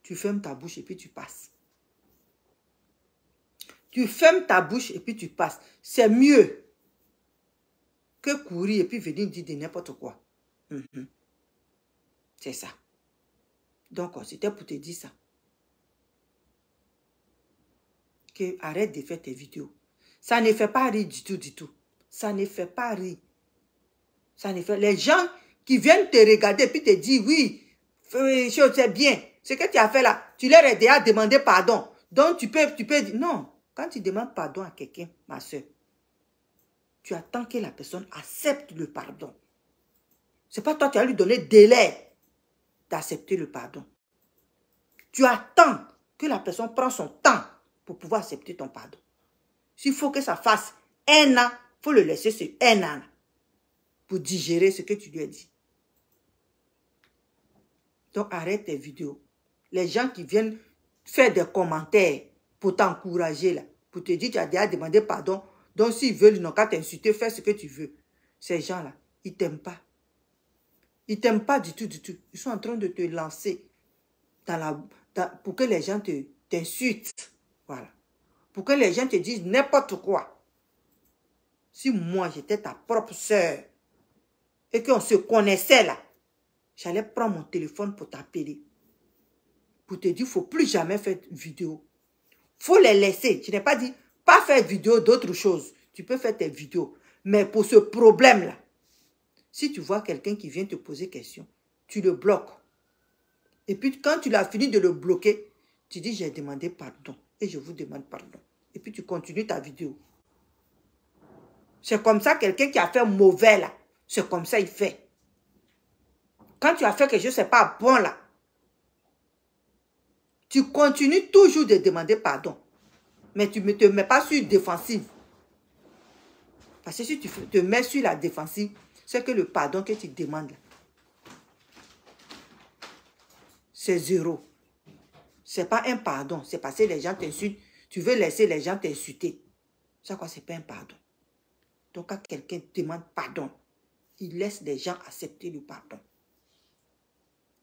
tu fermes ta bouche et puis tu passes. Tu fermes ta bouche et puis tu passes. C'est mieux que courir et puis venir dire de n'importe quoi. C'est ça. Donc, c'était pour te dire ça. Que arrête de faire tes vidéos. Ça ne fait pas rire du tout, du tout. Ça ne fait pas rire. Ça ne fait... Les gens qui viennent te regarder et puis te dire, oui, c'est bien. Ce que tu as fait là, tu leur as déjà demandé pardon. Donc, tu peux dire, non. Quand tu demandes pardon à quelqu'un, ma soeur, tu attends que la personne accepte le pardon. Ce n'est pas toi qui vas lui donner délai d'accepter le pardon. Tu attends que la personne prenne son temps pour pouvoir accepter ton pardon. S'il faut que ça fasse 1 an, il faut le laisser sur 1 an pour digérer ce que tu lui as dit. Donc arrête tes vidéos. Les gens qui viennent faire des commentaires pour t'encourager, là, pour te dire que tu as déjà demandé pardon, donc s'ils veulent, ils n'ont qu'à t'insulter, fais ce que tu veux. Ces gens-là, ils ne t'aiment pas. Ils ne t'aiment pas du tout, du tout. Ils sont en train de te lancer pour que les gens t'insultent. Voilà. Pour que les gens te disent n'importe quoi. Si moi, j'étais ta propre soeur et qu'on se connaissait là, j'allais prendre mon téléphone pour t'appeler. pour te dire, il ne faut plus jamais faire de vidéo. Il faut les laisser. Je n'ai pas dit, pas faire de vidéo d'autres choses. Tu peux faire tes vidéos. Mais pour ce problème-là, si tu vois quelqu'un qui vient te poser question, tu le bloques. Et puis, quand tu l'as fini de le bloquer, tu dis, j'ai demandé pardon. Et je vous demande pardon. Et puis, tu continues ta vidéo. C'est comme ça, quelqu'un qui a fait mauvais, là. C'est comme ça, il fait. Quand tu as fait quelque chose, ce n'est pas bon, là. Tu continues toujours de demander pardon. Mais tu ne te mets pas sur défensive. Parce que si tu te mets sur la défensive, c'est que le pardon que tu demandes, là, c'est zéro. Ce n'est pas un pardon. C'est parce que les gens t'insultent. Tu veux laisser les gens t'insulter. C'est quoi? Ce n'est pas un pardon. Donc, quand quelqu'un demande pardon, il laisse les gens accepter le pardon.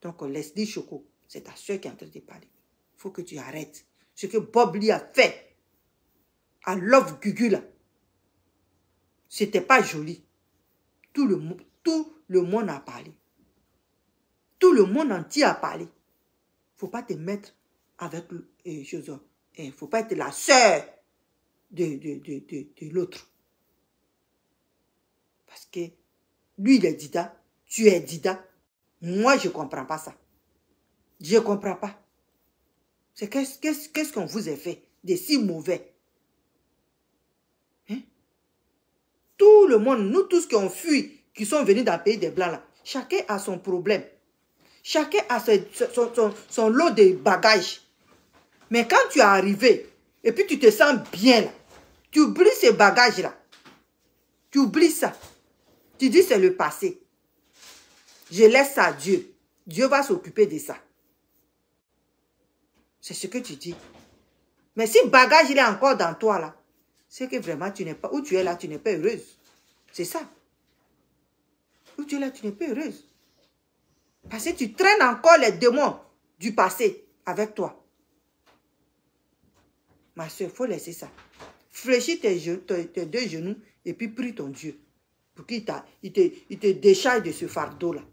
Donc, Leslie Choco, c'est ta soeur qui est en train de parler. Il faut que tu arrêtes. Ce que Bob Lee a fait à Love Gugu, là, c'était pas joli. Tout le monde a parlé. Tout le monde entier a parlé. Il ne faut pas te mettre avec il ne faut pas être la sœur de l'autre. Parce que lui, il est Dida, tu es Dida. Moi, je ne comprends pas ça. Je ne comprends pas. C'est qu'est-ce qu'on vous a fait de si mauvais? Hein? Tout le monde, nous tous qui ont fui, qui sont venus dans le pays des Blancs, là, chacun a son problème. Chacun a son lot de bagages. Mais quand tu es arrivé, et puis tu te sens bien là, tu oublies ces bagages-là. Tu oublies ça. Tu dis c'est le passé. Je laisse ça à Dieu. Dieu va s'occuper de ça. C'est ce que tu dis. Mais si le bagage il est encore dans toi là, c'est que vraiment tu n'es pas, où tu es là, tu n'es pas heureuse. C'est ça. Où tu es là, tu n'es pas heureuse. Parce que tu traînes encore les démons du passé avec toi. Ma soeur, il faut laisser ça. Fléchis tes deux genoux et puis prie ton Dieu. Pour qu'il te décharge de ce fardeau-là.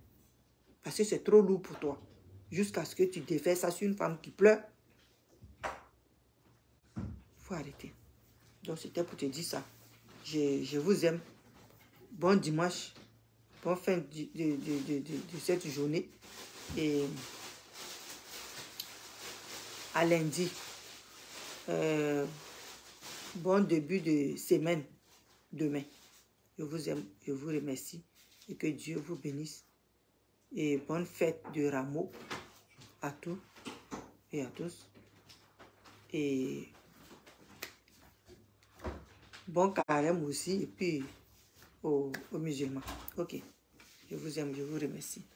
Parce que c'est trop lourd pour toi. Jusqu'à ce que tu défais ça sur une femme qui pleure. Il faut arrêter. Donc c'était pour te dire ça. Je vous aime. Bon dimanche. Bonne fin de cette journée. Et à lundi. Bon début de semaine demain. Je vous aime, je vous remercie et que Dieu vous bénisse. Et bonne fête de Rameau à tous et à tous. Et bon carême aussi et puis aux musulmans. Ok. Je vous aime, je vous remercie.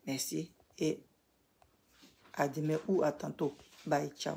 Merci et à demain ou à tantôt. Bye, ciao.